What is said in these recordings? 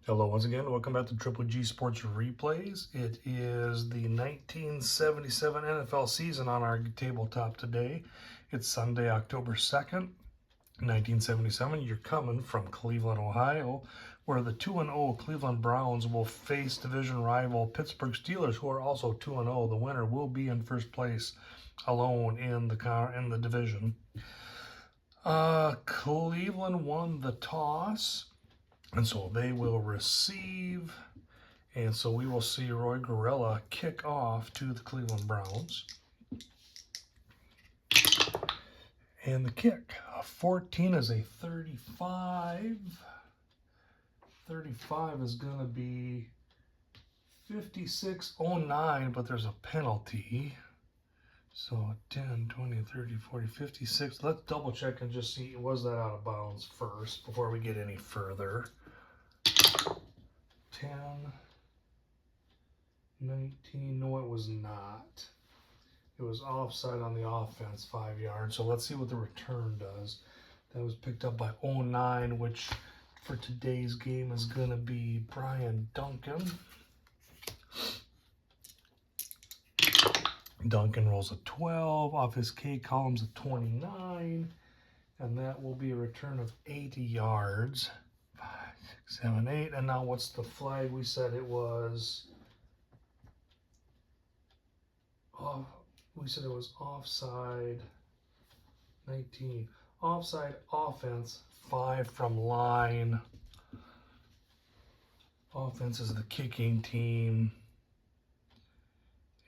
Hello once again, welcome back to Triple G Sports Replays. It is the 1977 NFL season on our tabletop today. It's Sunday, October 2nd, 1977. You're coming from Cleveland, Ohio, where the 2-0 Cleveland Browns will face division rival Pittsburgh Steelers, who are also 2-0. The winner will be in first place alone in the division. Cleveland won the toss, and so they will receive, and so we will see Roy Gorilla kick off to the Cleveland Browns. And the kick, 14 is a 35. 35 is going to be 56.09, but there's a penalty. So 10, 20, 30, 40, 56. Let's double check and just see, was that out of bounds first before we get any further. 10, 19, no, it was not. It was offside on the offense, 5 yards. So let's see what the return does. That was picked up by 09, which for today's game is going to be Brian Duncan. Duncan rolls a 12 off his K columns, a 29, and that will be a return of 80 yards. 5, 6, 7, 8. And now what's the flag? We said it was off. We said it was offside. 19. Offside offense, 5 from line. Offense is the kicking team.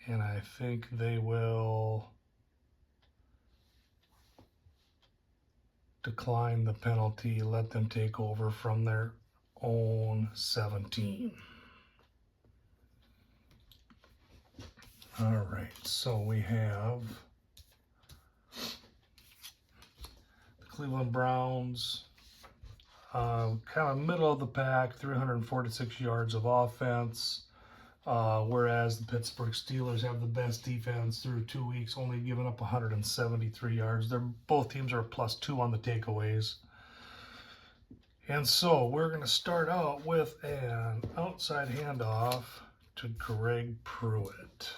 And I think they will decline the penalty, let them take over from their own 17. All right, so we have the Cleveland Browns, kind of middle of the pack, 346 yards of offense. Whereas the Pittsburgh Steelers have the best defense through 2 weeks, only giving up 173 yards. Both teams are +2 on the takeaways. And so we're going to start out with an outside handoff to Greg Pruitt.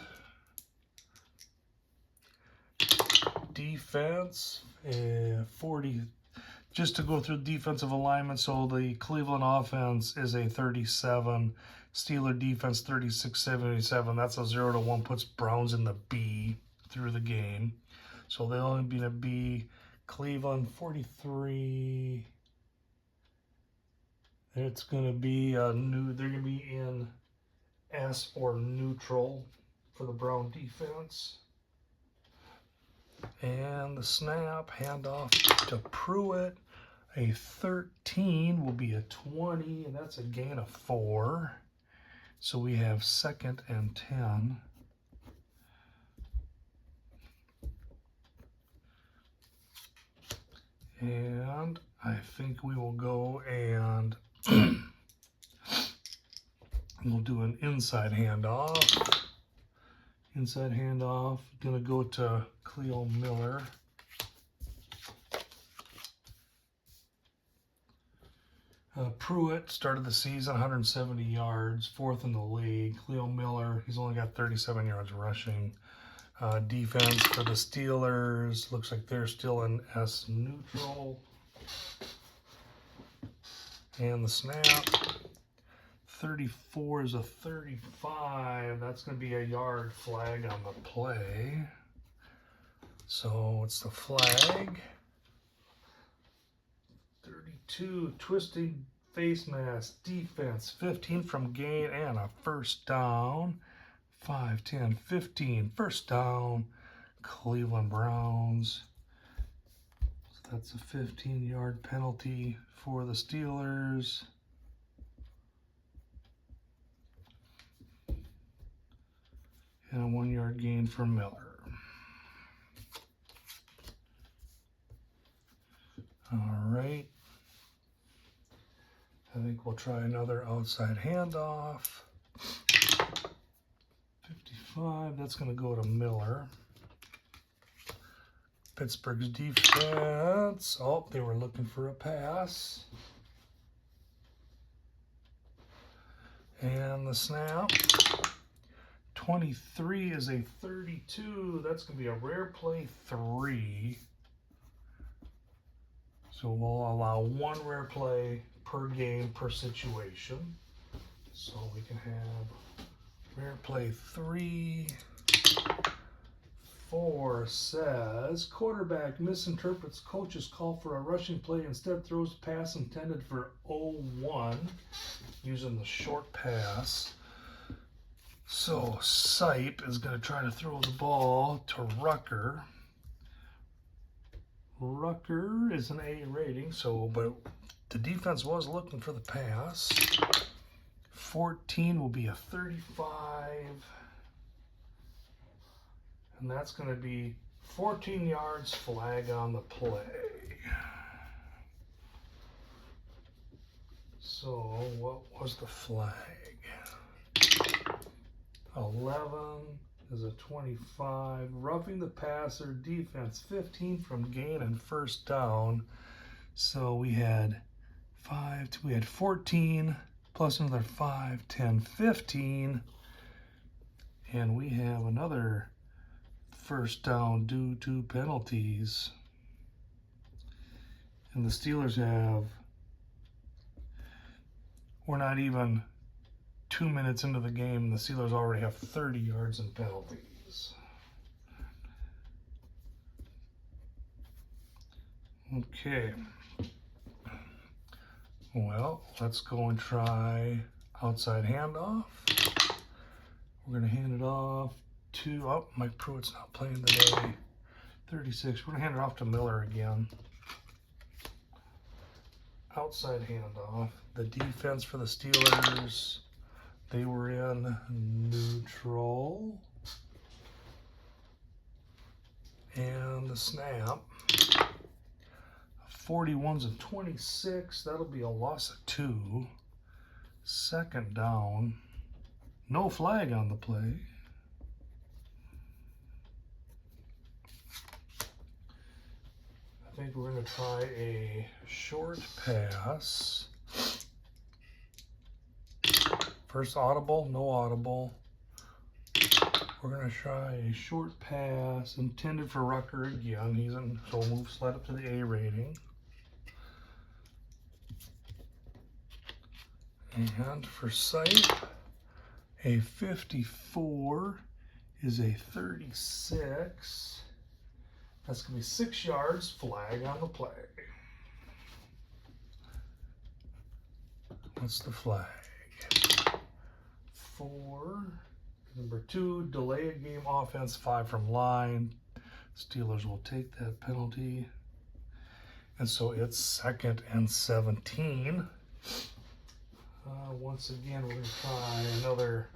Defense, 40. Just to go through defensive alignment, so the Cleveland offense is a 37. Steeler defense 36-77. That's a 0-1, puts Browns in the B through the game. So they'll only be in a B. Cleveland 43. It's going to be they're going to be in S or neutral for the Brown defense. And the snap, handoff to Pruitt. A 13 will be a 20, and that's a gain of 4. So we have 2nd and 10. And I think we will go and we'll do an inside handoff. Inside handoff, gonna go to Cleo Miller. Pruitt started the season 170 yards, 4th in the league. Cleo Miller, he's only got 37 yards rushing. Defense for the Steelers, looks like they're still in S neutral. And the snap, 34 is a 35. That's going to be a yard flag on the play. So it's the flag. 32, twisting face mask, defense, 15 from gain, and a first down. 5, 10, 15, first down, Cleveland Browns. So that's a 15-yard penalty for the Steelers. And a 1-yard gain for Miller. All right. I think we'll try another outside handoff. 55, that's going to go to Miller. Pittsburgh's defense. Oh, they were looking for a pass. And the snap. 23 is a 32. That's going to be a rare play 3. So we'll allow 1 rare play per game per situation. So we can have rare play 3. 4 says, quarterback misinterprets coach's call for a rushing play, instead throws a pass intended for 0-1 using the short pass. So Sipe is going to try to throw the ball to Rucker. Rucker is an A rating, but the defense was looking for the pass. 14 will be a 35. And that's going to be 14 yards, flag on the play. So what was the flag? 11 is a 25. Roughing the passer, defense 15 from gain and first down. So we had 14 plus another 5, 10, 15. And we have another first down due to penalties. And the Steelers we're not even 2 minutes into the game, and the Steelers already have 30 yards in penalties. Okay. Well, let's go and try outside handoff. We're going to hand it off to, Mike Pruitt's not playing today. 36. We're going to hand it off to Miller again. Outside handoff. The defense for the Steelers, they were in neutral. And the snap. 41's a 26. That'll be a loss of 2. Second down. No flag on the play. I think we're going to try a short pass. First audible, no audible. We're going to try a short pass intended for Rucker again. So we'll move slide up to the A rating. And for Sipe, a 54 is a 36. That's going to be 6 yards, flag on the play. What's the flag? 4. Number 2, delay a game offense, 5 from line. Steelers will take that penalty. And so it's 2nd and 17. Once again, we're going to try another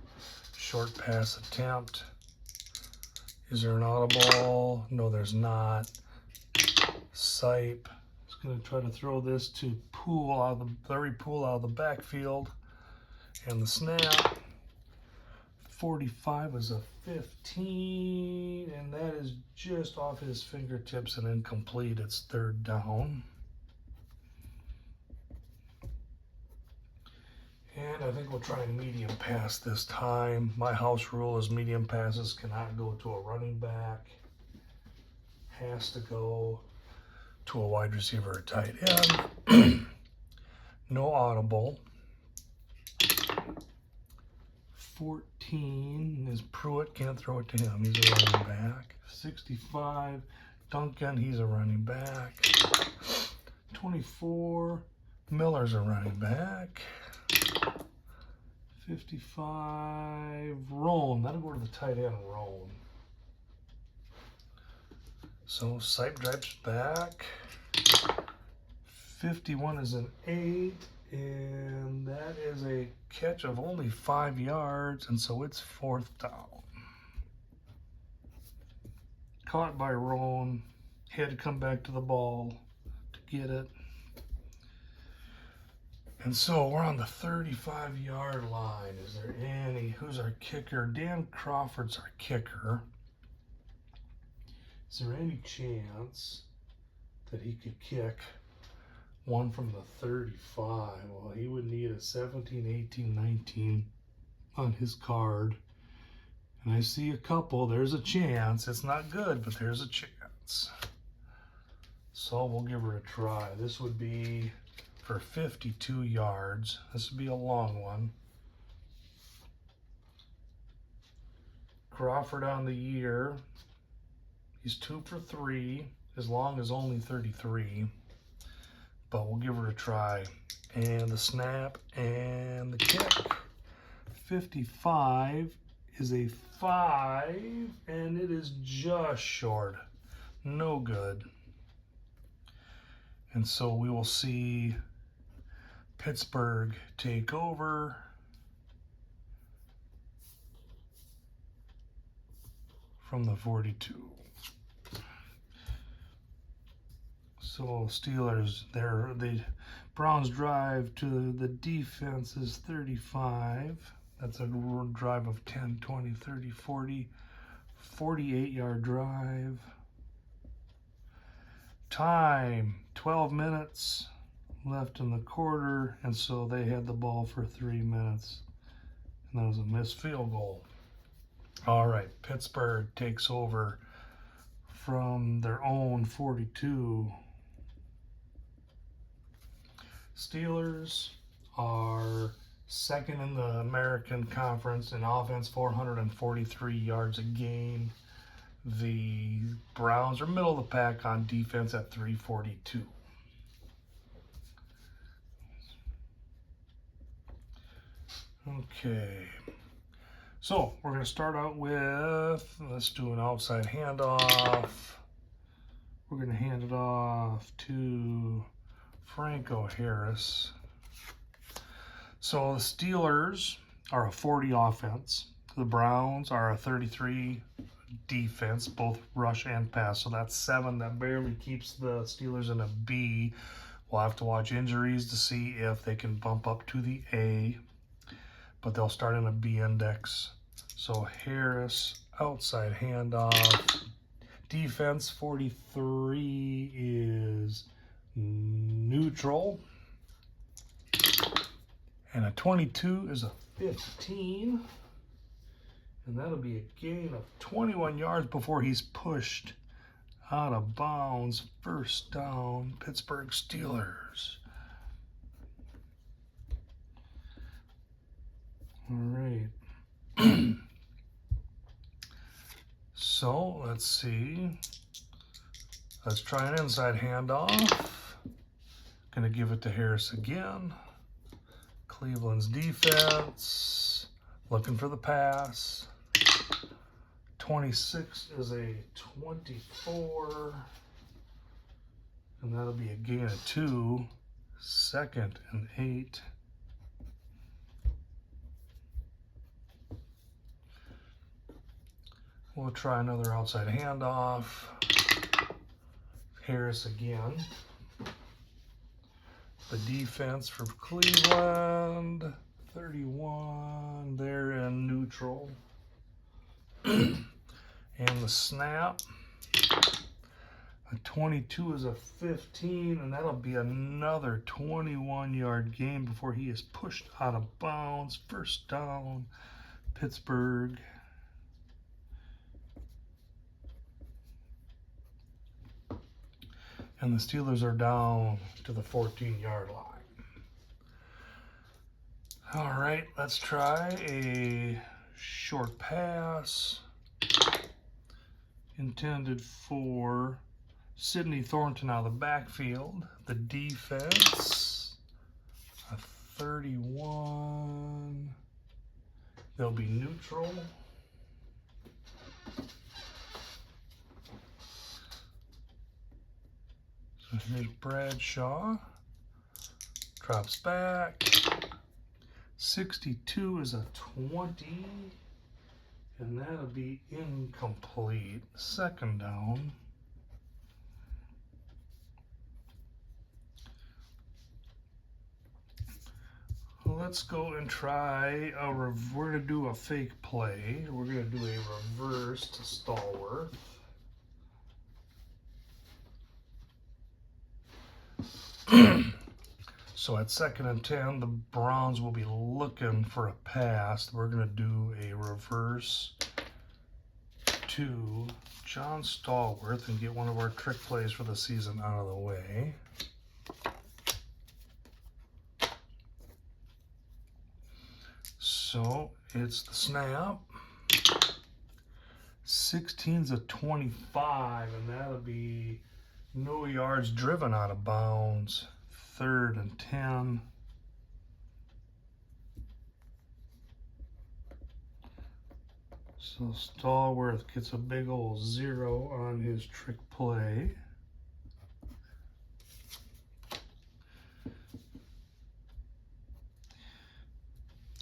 short pass attempt. Is there an audible? No, there's not. Sipe is going to try to throw this to Poole out of the backfield. And the snap. 45 is a 15, and that is just off his fingertips and incomplete. It's 3rd down. And I think we'll try a medium pass this time. My house rule is medium passes cannot go to a running back. Has to go to a wide receiver or tight end. No audible. 14 is Pruitt, can't throw it to him. He's a running back. 65, Duncan, he's a running back. 24, Miller's a running back. 55, Roan. That'll go to the tight end, Roan. So Sipe drives back. 51 is an 8, and that is a catch of only 5 yards, and so it's 4th down. Caught by Roan. He had to come back to the ball to get it. And so we're on the 35-yard line. Is there who's our kicker? Dan Crawford's our kicker. Is there any chance that he could kick one from the 35? Well, he would need a 17, 18, 19 on his card. And I see a couple. There's a chance. It's not good, but there's a chance. So we'll give her a try. This would be for 52 yards. This would be a long one. Crawford on the year. He's 2 for 3. His long is only 33. But we'll give her a try. And the snap and the kick. 55 is a 5, and it is just short. No good. And so we will see Pittsburgh take over. From the 42. So Steelers, the Browns drive to the defense is 35. That's a drive of 10, 20, 30, 40, 48-yard drive. Time, 12 minutes left in the quarter, and so they had the ball for 3 minutes. And that was a missed field goal. All right, Pittsburgh takes over from their own 42. Steelers are second in the American Conference in offense, 443 yards a game. The Browns are middle of the pack on defense at 342. Okay. So we're going to start out with, let's do an outside handoff. We're going to hand it off to Franco Harris. So the Steelers are a 40 offense. The Browns are a 33 defense, both rush and pass. So that's 7. That barely keeps the Steelers in a B. We'll have to watch injuries to see if they can bump up to the A. But they'll start in a B index. So Harris, outside handoff. Defense 43 is neutral. And a 22 is a 15. And that'll be a gain of 21 yards before he's pushed out of bounds. First down, Pittsburgh Steelers. All right. So let's see. Let's try an inside handoff. Gonna give it to Harris again. Cleveland's defense looking for the pass. 26 is a 24. And that'll be a gain of 2. Second and 8. We'll try another outside handoff. Harris again. The defense for Cleveland, 31. They're in neutral. And the snap. A 22 is a 15, and that'll be another 21-yard gain before he is pushed out of bounds. First down, Pittsburgh. And the Steelers are down to the 14-yard line. All right, let's try a short pass intended for Sidney Thornton out of the backfield. The defense, a 31. They'll be neutral. So here's Bradshaw. Drops back. 62 is a 20. And that'll be incomplete. Second down. Let's go and try we're going to do a fake play. We're going to do a reverse to Stallworth. So at 2nd and 10, the Browns will be looking for a pass. We're going to do a reverse to John Stallworth and get one of our trick plays for the season out of the way. So it's the snap. 16's a 25, and that'll be no yards driven out of bounds. 3rd and 10. So Stallworth gets a big old 0 on his trick play.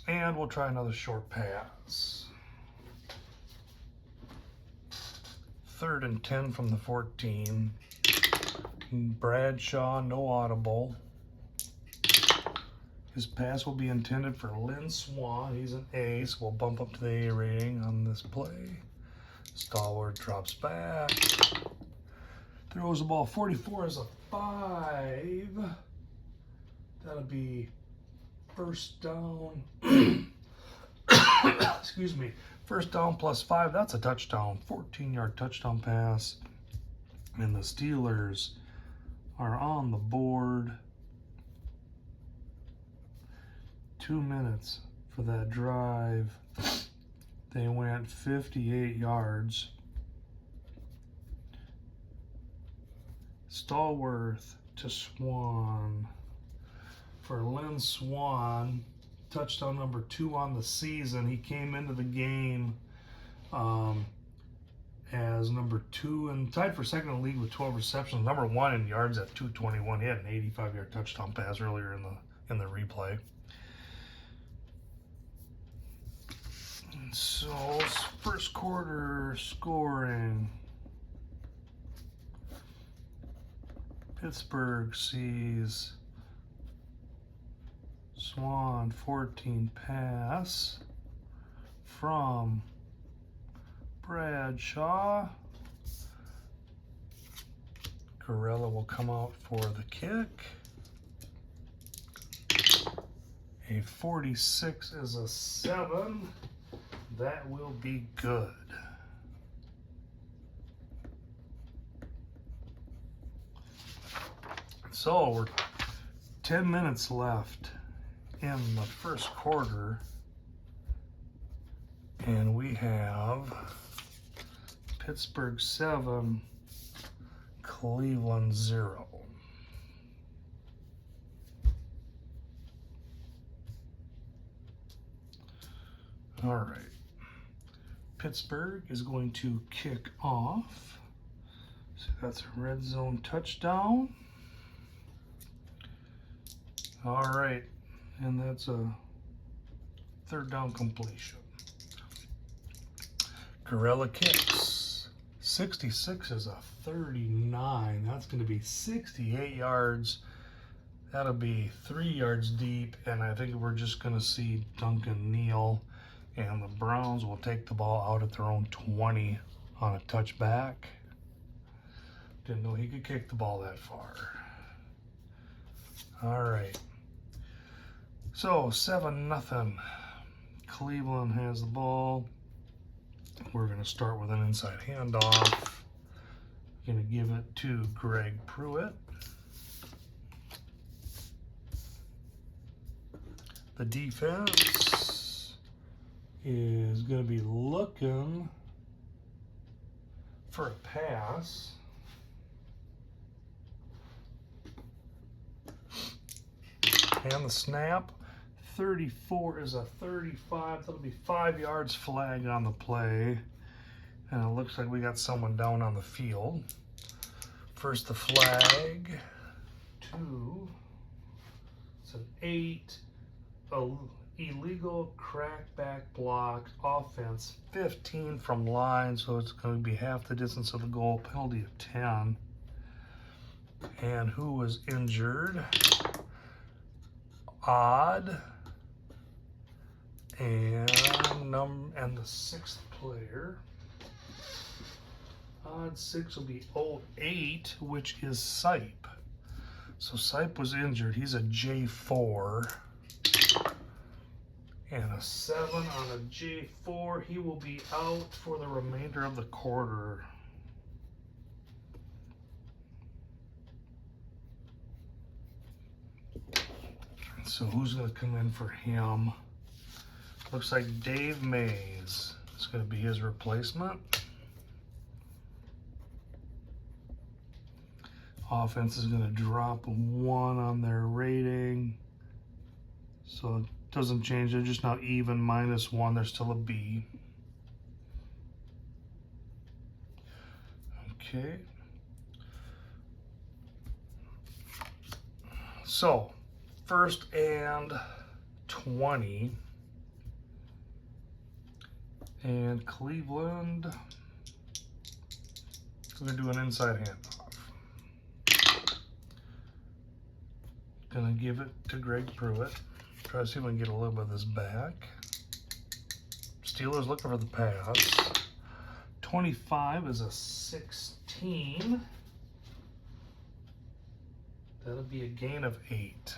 And we'll try another short pass. 3rd and 10 from the 14. Bradshaw, no audible. His pass will be intended for Lynn Swan. He's an A, so we'll bump up to the A rating on this play. Stallworth drops back. Throws the ball 44 as a 5. That'll be first down. Excuse me. First down plus 5. That's a touchdown. 14-yard touchdown pass. And the Steelers are on the board. 2 minutes for that drive. They went 58 yards. Stallworth to Swan. For Lynn Swan, touchdown number 2 on the season. He came into the game as number 2 and tied for 2nd in the league with 12 receptions. Number 1 in yards at 221. He had an 85-yard touchdown pass earlier in the replay. So, first quarter scoring. Pittsburgh sees Swan 14 pass from Bradshaw. Gorella will come out for the kick. A 46 is a 7. That will be good. So we're 10 minutes left in the first quarter, and we have Pittsburgh 7, Cleveland 0. All right. Pittsburgh is going to kick off. So that's a red zone touchdown. All right, and that's a 3rd down completion. Gorilla kicks. 66 is a 39. That's going to be 68 yards. That'll be 3 yards deep, and I think we're just going to see Duncan kneel. And the Browns will take the ball out at their own 20 on a touchback. Didn't know he could kick the ball that far. All right. So 7-0. Cleveland has the ball. We're going to start with an inside handoff. Going to give it to Greg Pruitt. The defense is going to be looking for a pass. And the snap, 34 is a 35. That'll be 5 yards flag on the play. And it looks like we got someone down on the field. First the flag, 2, it's an 8, illegal crackback block, offense 15 from line, so it's going to be half the distance of the goal, penalty of 10. And who was injured? Odd. And the 6th player. Odd 6 will be 08, which is Sipe. So Sipe was injured. He's a J4. And a 7 on a J4. He will be out for the remainder of the quarter. So who's going to come in for him? Looks like Dave Mays is going to be his replacement. Offense is going to drop 1 on their rating. So it doesn't change. They're just now even, -1. They're still a B. Okay. So, 1st and 20. And Cleveland is going to do an inside handoff. Going to give it to Greg Pruitt. Try to see if we can get a little bit of this back. Steelers looking for the pass. 25 is a 16. That'll be a gain of 8.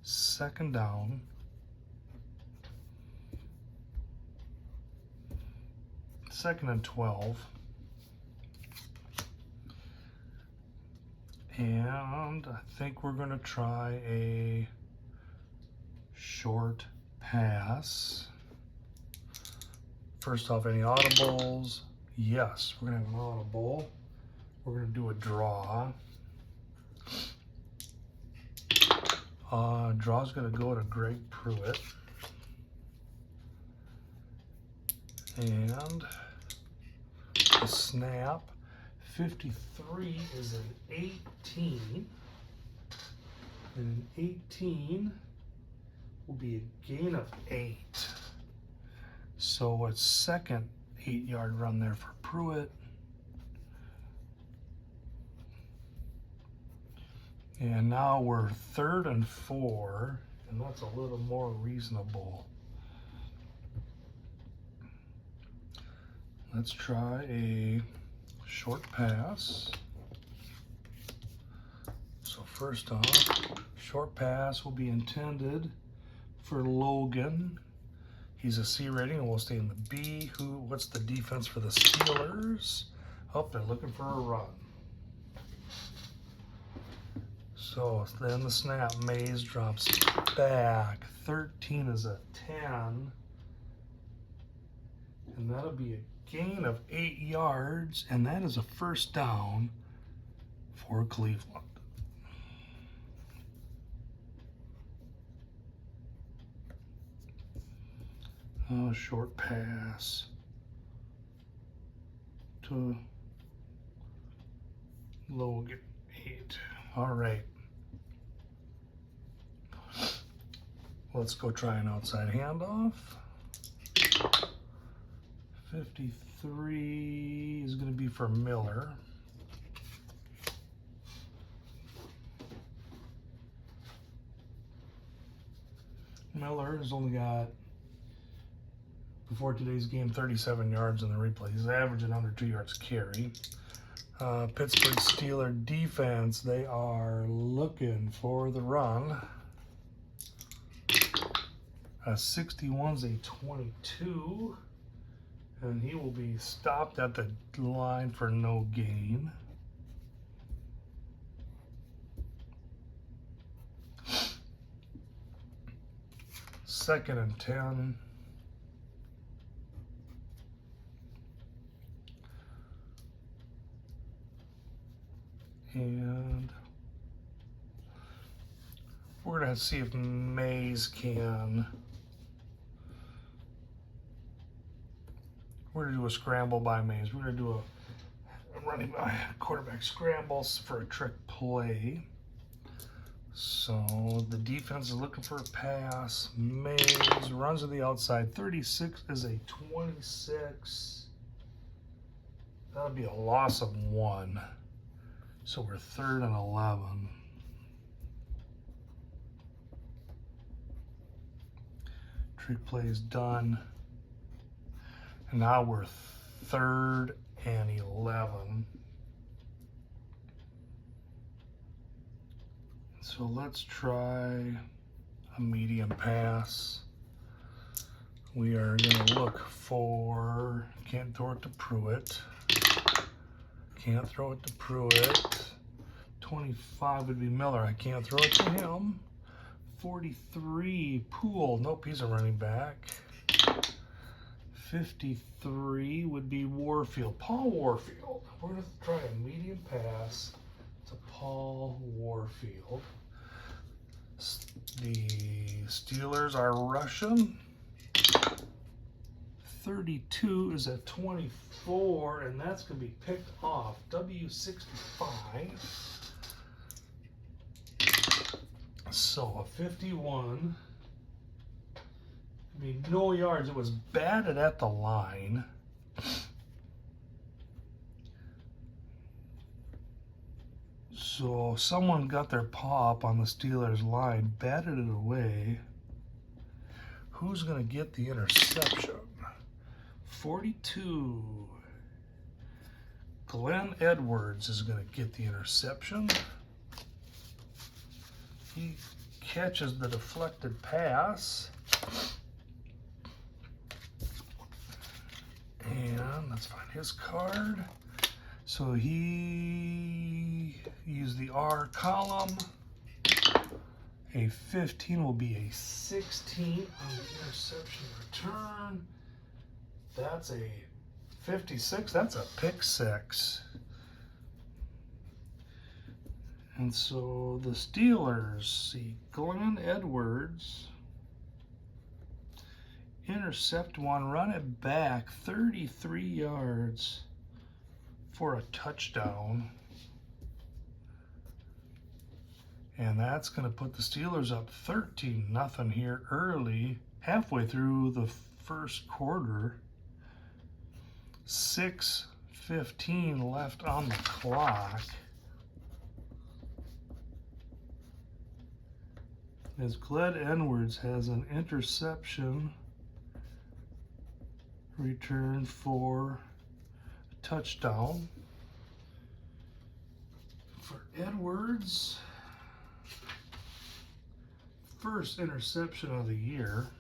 2nd down. Second and 12. And I think we're going to try a short pass. First off, any audibles? Yes, we're going to have an audible. We're going to do a draw. Draw's going to go to Greg Pruitt. And the snap. 53 is an 18. And an 18 will be a gain of 8. So a second 8-yard run there for Pruitt. And now we're 3rd and 4, and that's a little more reasonable. Let's try a short pass. So first off, short pass will be intended for Logan. He's a C rating and will stay in the B. What's the defense for the Steelers? Oh, they're looking for a run. So then the snap, Mays drops back. 13 is a 10. And that'll be a gain of 8 yards, and that is a 1st down for Cleveland. Oh, short pass to Logan 8. All right. Let's go try an outside handoff. 53 is going to be for Miller. Miller has only got, before today's game, 37 yards in the replay. He's averaging under 2 yards carry. Pittsburgh Steelers defense, they are looking for the run. 61's a 22, and he will be stopped at the line for no gain. Second and 10. And we're going to see if Mays can. We're going to do a scramble by Mays. We're going to do a running by quarterback scrambles for a trick play. So the defense is looking for a pass. Mays runs to the outside. 36 is a 26. That'll be a loss of 1. So we're 3rd and 11. Trick play is done. And now we're 3rd and 11. So let's try a medium pass. We are going to look for, can't throw it to Pruitt. Can't throw it to Pruitt. 25 would be Miller. I can't throw it to him. 43, Poole. Nope, he's a running back. 53 would be Warfield. Paul Warfield. We're going to try a medium pass to Paul Warfield. The Steelers are rushing. 32 is at 24, and that's going to be picked off. W65. So a 51. I mean, no yards. It was batted at the line. So someone got their paw up on the Steelers line, batted it away. Who's going to get the interception? 42. Glenn Edwards is going to get the interception. He catches the deflected pass. And let's find his card. So he used the R column. A 15 will be a 16 on the interception return. That's a 56. That's a pick six. And so the Steelers see Glenn Edwards intercept one, run it back 33 yards for a touchdown. And that's going to put the Steelers up 13-0 here early, halfway through the first quarter. 6:15 left on the clock. As Glenn Edwards has an interception return for a touchdown. For Edwards, first interception of the year.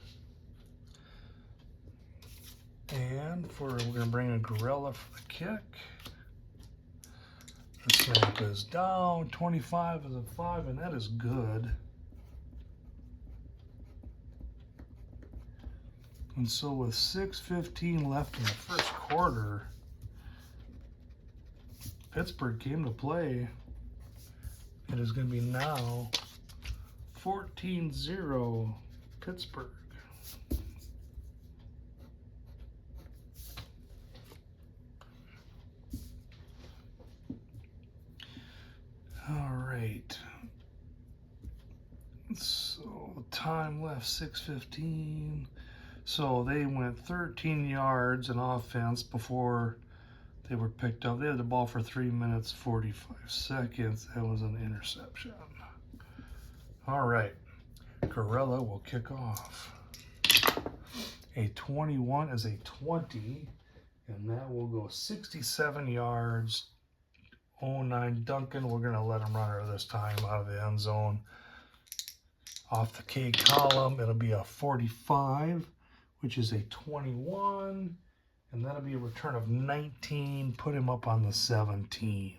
And we're going to bring in Gorilla for the kick. The snap is down. 25 is a 5, and that is good. And so with 6:15 left in the first quarter, Pittsburgh came to play. It is going to be now 14-0 Pittsburgh. All right. So time left 6:15. So they went 13 yards in offense before they were picked up. They had the ball for 3 minutes, 45 seconds. That was an interception. All right. Gorilla will kick off. A 21 is a 20, and that will go 67 yards. 09 Duncan, we're going to let him run her this time out of the end zone. Off the K column, it'll be a 45, which is a 21, and that'll be a return of 19. Put him up on the 17.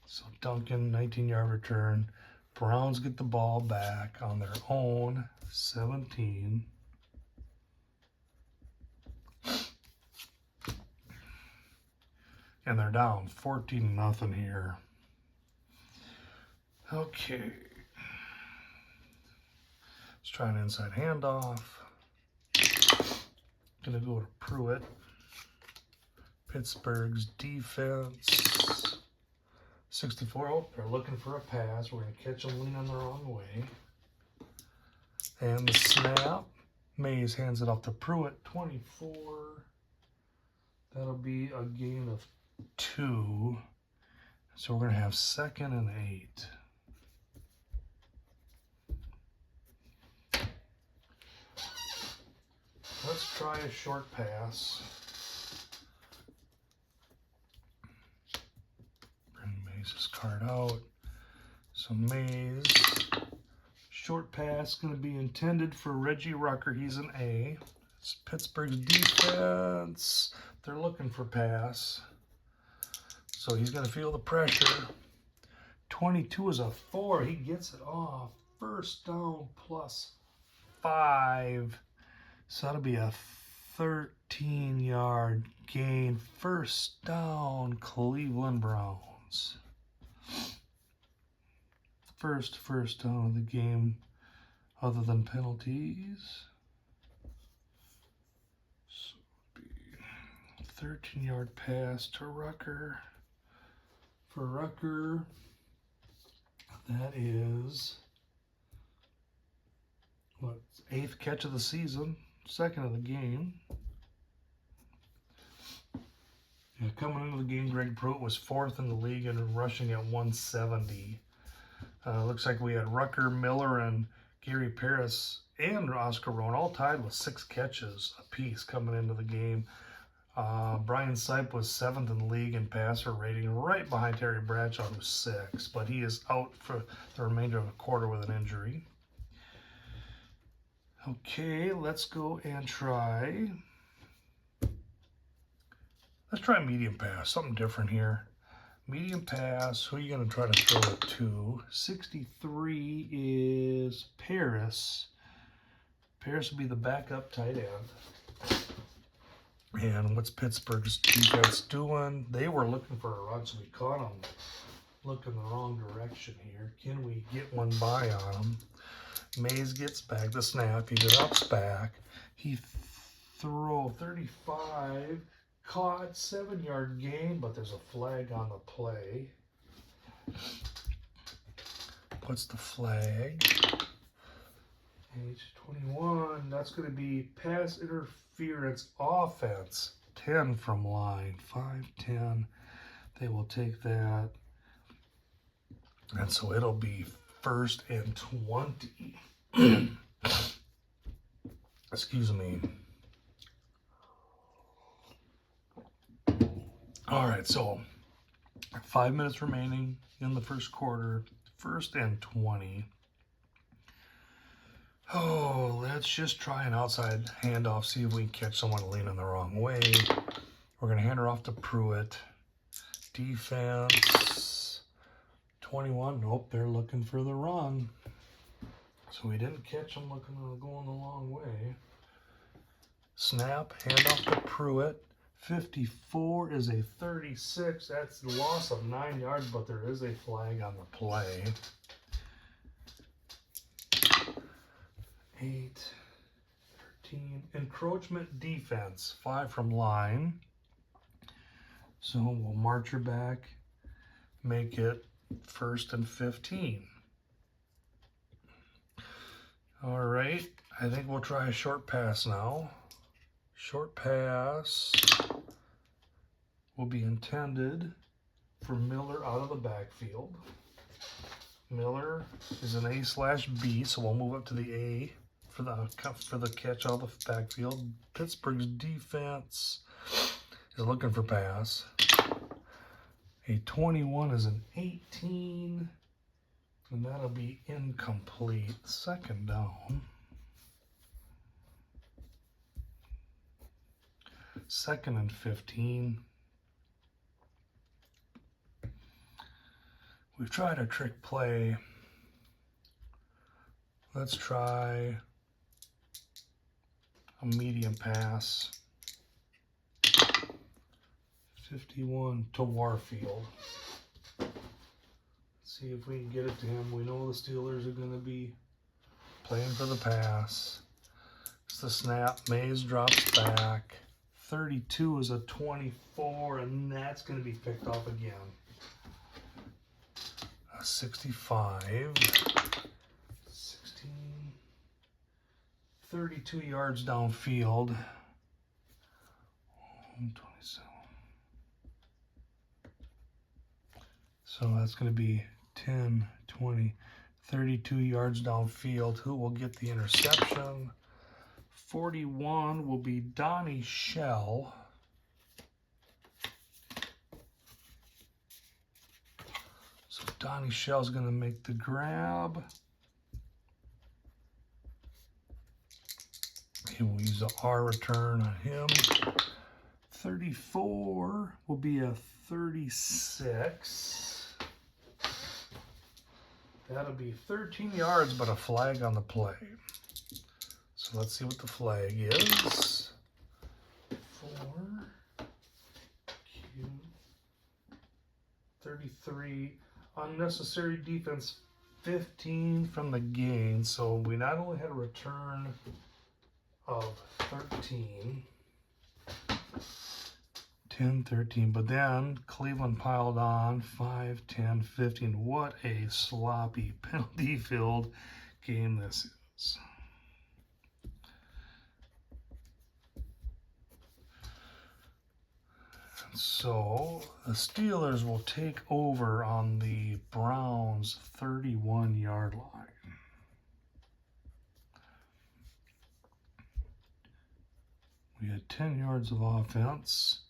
So Duncan, 19-yard return. Browns get the ball back on their own 17. And they're down 14-0 here. Okay. Let's try an inside handoff. Gonna go to Pruitt. Pittsburgh's defense. 64. Oh, they're looking for a pass. We're gonna catch them leaning the wrong way. And the snap. Mays hands it off to Pruitt. 24. That'll be a gain of 2. So we're gonna have 2nd and 8. Let's try a short pass. card out. So Mays, short pass going to be intended for Reggie Rucker. He's an A. It's Pittsburgh's defense. They're looking for pass. So he's going to feel the pressure. 22 is a 4. He gets it off. First down +5. So that'll be a 13-yard gain. First down, Cleveland Browns. First down of the game other than penalties. So it'll be 13-yard pass to Rucker. For Rucker, that is what, 8th catch of the season, 2nd of the game. Yeah, coming into the game, Greg Pruitt was 4th in the league and rushing at 170. Looks like we had Rucker, Miller, and Gary Paris and Oscar Rowan all tied with 6 catches apiece coming into the game. Brian Sipe was 7th in the league in passer rating, right behind Terry Bradshaw, who's 6th, but he is out for the remainder of the quarter with an injury. Okay, let's go and try. Let's try medium pass, something different here. Medium pass, who are you going to try to throw it to? 63 is Paris. Paris will be the backup tight end. And what's Pittsburgh's defense doing? They were looking for a run, so we caught them looking the wrong direction here. Can we get one by on him? Mays gets back the snap. He drops back. He throw 35. Caught, 7-yard gain, but there's a flag on the play. What's the flag? Age 21. That's going to be pass interference offense. 10 from line. 5-10. They will take that. And so it'll be 1st and 20. Excuse me. All right, so 5 minutes remaining in the first quarter. 1st and 20. Oh, let's just try an outside handoff, see if we can catch someone leaning the wrong way. We're going to hand her off to Pruitt. Defense, 21. Nope, they're looking for the run. So we didn't catch them going the long way. Snap, handoff to Pruitt. 54 is a 36. That's the loss of 9 yards, but there is a flag on the play. 8, 13. Encroachment defense. 5 from line. So we'll march her back. Make it 1st and 15. All right. I think we'll try a short pass now. Short pass will be intended for Miller out of the backfield. Miller is an A/B, so we'll move up to the A for the catch out of the backfield. Pittsburgh's defense is looking for pass. A 21 is an 18, and that'll be incomplete. 2nd down. 2nd and 15. We've tried a trick play. Let's try a medium pass. 51 to Warfield. Let's see if we can get it to him. We know the Steelers are going to be playing for the pass. It's the snap. Mays drops back. 32 is a 24, and that's going to be picked off again. 65. 16. 32 yards downfield. 27. So that's going to be 10, 20, 32 yards downfield. Who will get the interception? 41 will be Donnie Shell. Donnie Shell's going to make the grab. He will use the R return on him. 34 will be a 36. That'll be 13 yards, but a flag on the play. So let's see what the flag is. 4, Q, 33. Unnecessary defense, 15 from the gain. So we not only had a return of 13, 10, 13, but then Cleveland piled on 5, 10, 15. What a sloppy penalty-filled game this is. So the Steelers will take over on the Browns' 31-yard line. We had 10 yards of offense.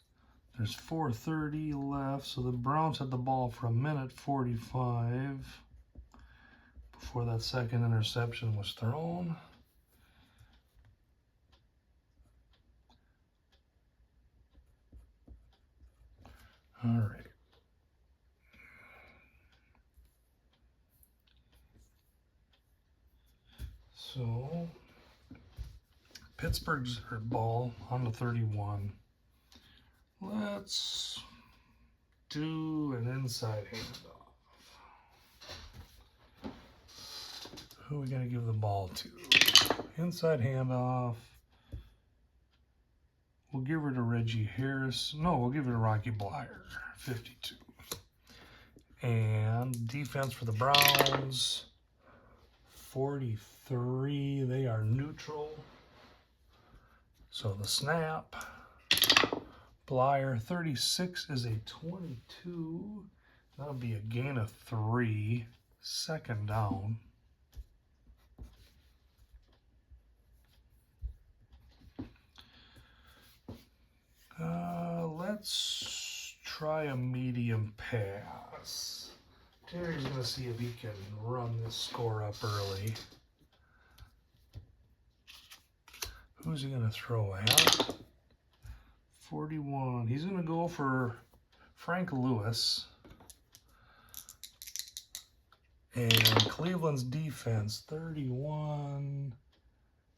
There's 4:30 left, so the Browns had the ball for a minute 45 before that second interception was thrown. All right. So Pittsburgh's ball on the 31. Let's do an inside handoff. Who are we going to give the ball to? Inside handoff. We'll give her to Reggie Harris. No, we'll give it to Rocky Blyer, 52. And defense for the Browns, 43. They are neutral. So the snap. Blyer, 36 is a 22. That'll be a gain of 3. Second down. Let's try a medium pass. Terry's going to see if he can run this score up early. Who's he going to throw at? 41. He's going to go for Frank Lewis. And Cleveland's defense, 31.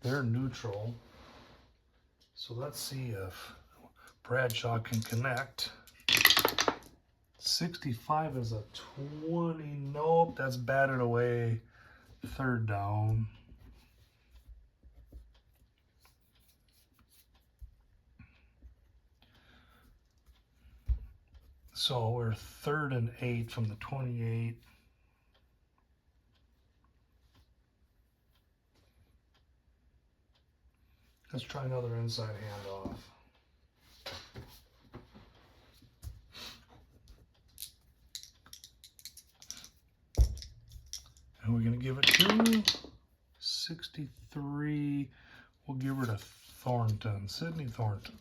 They're neutral. So let's see if Bradshaw can connect. 65 is a 20. Nope, that's batted away. Third down. So we're 3rd and 8 from the 28. Let's try another inside handoff. And we're going to give it to 63. We'll give her to Thornton, Sidney Thornton.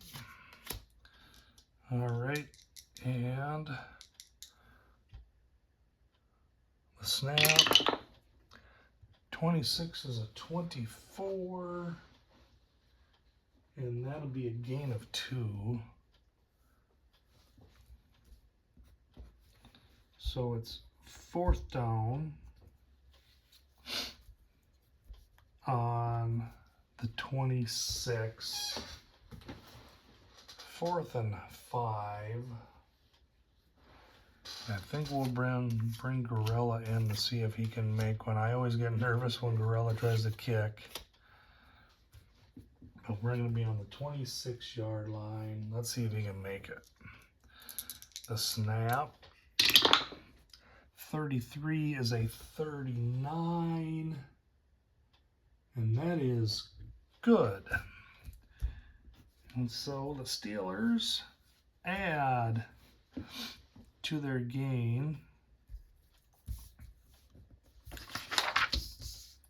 All right. And the snap. 26 is a 24. And that'll be a gain of 2. So it's 4th down on the 26. 4th and 5. I think we'll bring Gorilla in to see if he can make one. I always get nervous when Gorilla tries to kick. But we're going to be on the 26-yard line. Let's see if he can make it. The snap. 33 is a 39. And that is good. And so the Steelers add to their gain.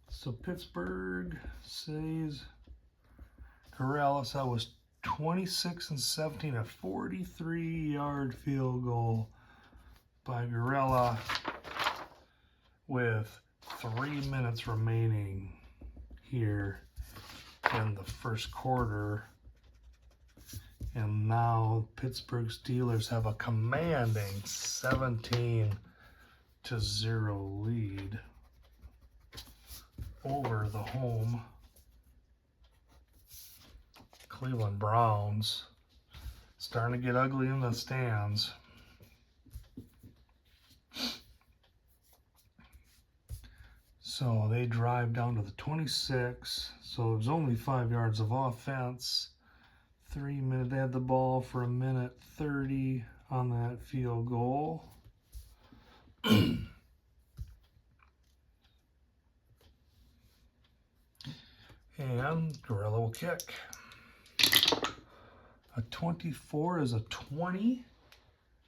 So Pittsburgh says Corrales, that was 26 and 17, a 43-yard field goal by Gorilla. with 3 minutes remaining here in the first quarter. And now Pittsburgh Steelers have a commanding 17-0 lead over the home Cleveland Browns. Starting to get ugly in the stands. So they drive down to the 26. So it was only 5 yards of offense. 3 minutes. They had the ball for 1:30 on that field goal. And Gorilla will kick. A 24 is a 20.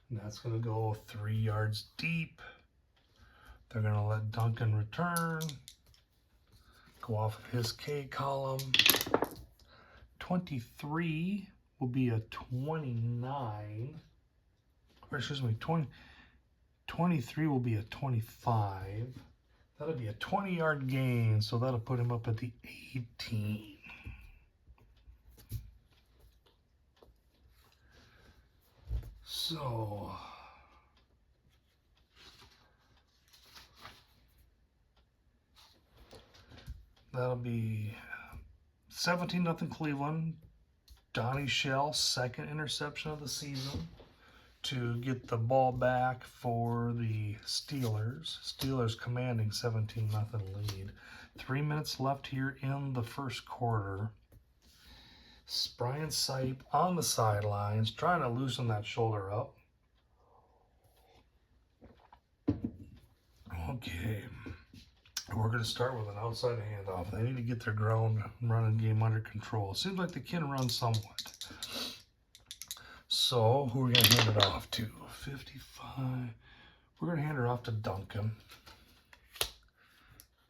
And that's going to go 3 yards deep. They're going to let Duncan return. Go off of his K column. 23 will be a 29. Or excuse me, 23 will be a 25. That'll be a 20-yard gain, so that'll put him up at the 18. So that'll be 17-0 Cleveland. Donnie Shell, second interception of the season to get the ball back for the Steelers. Steelers commanding 17-0 lead. 3 minutes left here in the first quarter. Brian Sipe on the sidelines, trying to loosen that shoulder up. Okay. We're going to start with an outside handoff. They need to get their ground running game under control. Seems like they can run somewhat. So, who are we going to hand it off to? 55. We're going to hand it off to Duncan.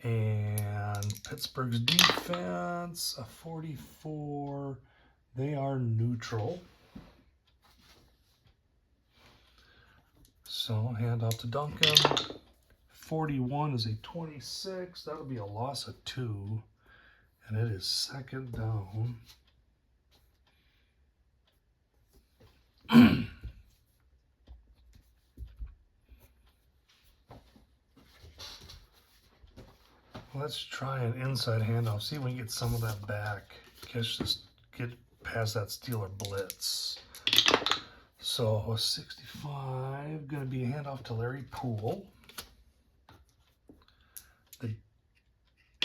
And Pittsburgh's defense, a 44. They are neutral. So, hand off to Duncan. 41 is a 26. That'll be a loss of 2. And it is second down. Let's try an inside handoff. See if we can get some of that back. Get past that Steeler blitz. So 65, going to be a handoff to Larry Poole. The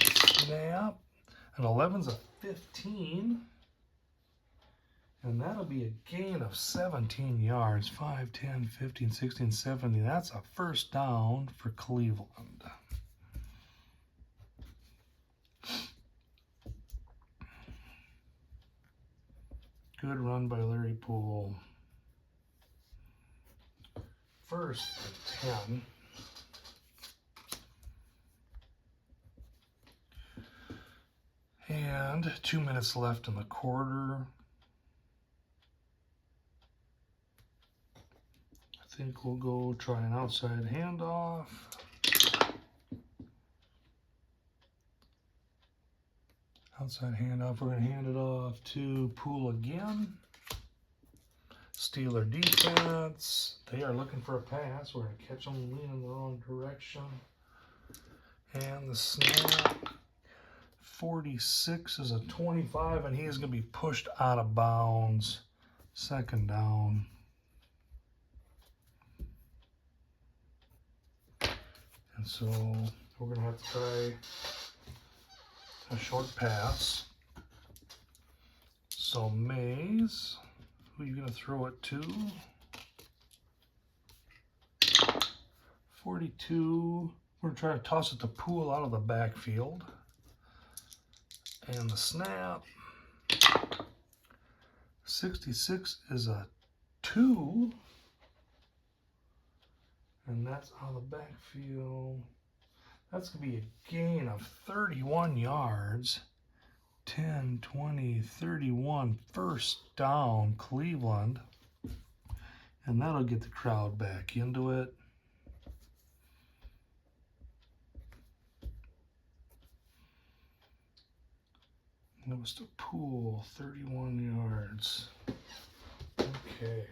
snap. An 11's a 15. And that'll be a gain of 17 yards. 5, 10, 15, 16, 17. That's a first down for Cleveland. Good run by Larry Poole. First and 10. And 2 minutes left in the quarter. I think we'll go try an outside handoff. Outside handoff, we're going to hand it off to Poole again. Steeler defense, they are looking for a pass. We're going to catch them leaning in the wrong direction. And the snap. 46 is a 25, and he is going to be pushed out of bounds. Second down. And so we're going to have to try a short pass. So Mays, who are you going to throw it to? 42. We're going to try to toss it to Poole out of the backfield. And the snap. 66 is a 2. And that's out of the backfield. That's going to be a gain of 31 yards. 10, 20, 31. First down, Cleveland. And that'll get the crowd back into it. It was to Pool, 31 yards. Okay.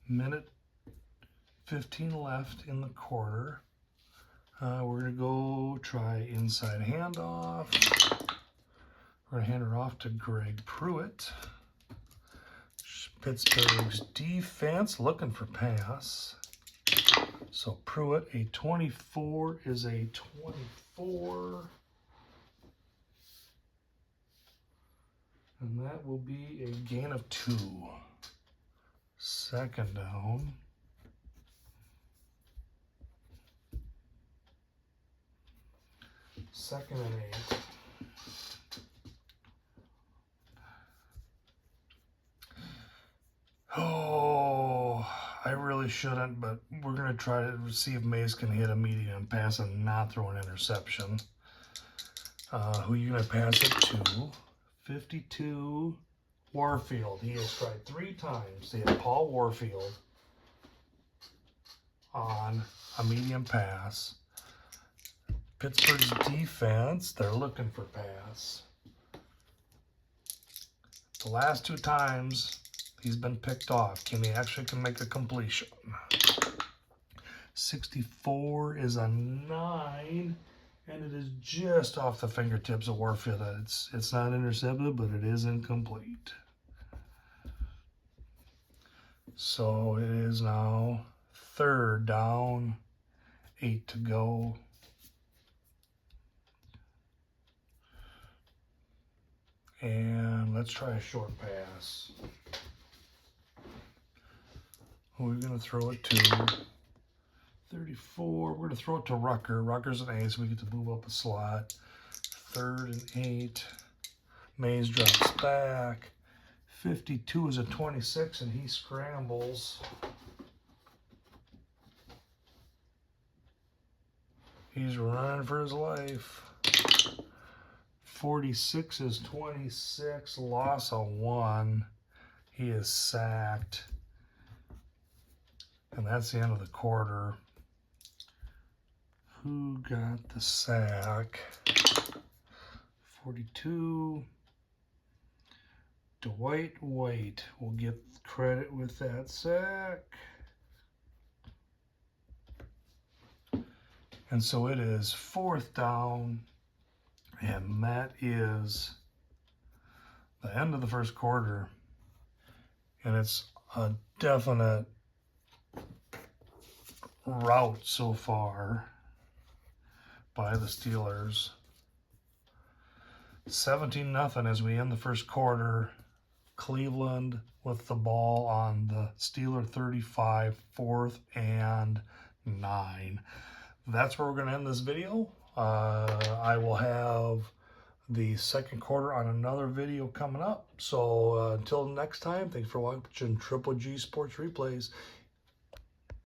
Minute 15 left in the quarter. We're going to go try inside handoff. We're going to hand it off to Greg Pruitt. Pittsburgh's defense looking for pass. So Pruitt, a 24 is a 24. And that will be a gain of 2. Second down. Second and 8. Oh, I really shouldn't, but we're going to try to see if Mays can hit a medium pass and not throw an interception. Who are you going to pass it to? 52, Warfield. He has tried 3 times to hit Paul Warfield on a medium pass. Pittsburgh's defense, they're looking for pass. The last 2 times he's been picked off. Can he actually make a completion? 64 is a 9, and it is just off the fingertips of Warfield. It's not intercepted, but it is incomplete. So it is now 3rd down, 8 to go. And let's try a short pass. Who are we going to throw it to? 34. We're going to throw it to Rucker. Rucker's an 8, so we get to move up a slot. 3rd and 8. Mays drops back. 52 is a 26, and he scrambles. He's running for his life. 46 is 26, loss of 1. He is sacked. And that's the end of the quarter. Who got the sack? 42. Dwight White will get credit with that sack. And so it is 4th down. And that is the end of the first quarter. And it's a definite rout so far by the Steelers. 17-0 as we end the first quarter. Cleveland with the ball on the Steeler 35, 4th and 9. That's where we're going to end this video. I will have the second quarter on another video coming up. So until next time, thanks for watching Triple G Sports Replays.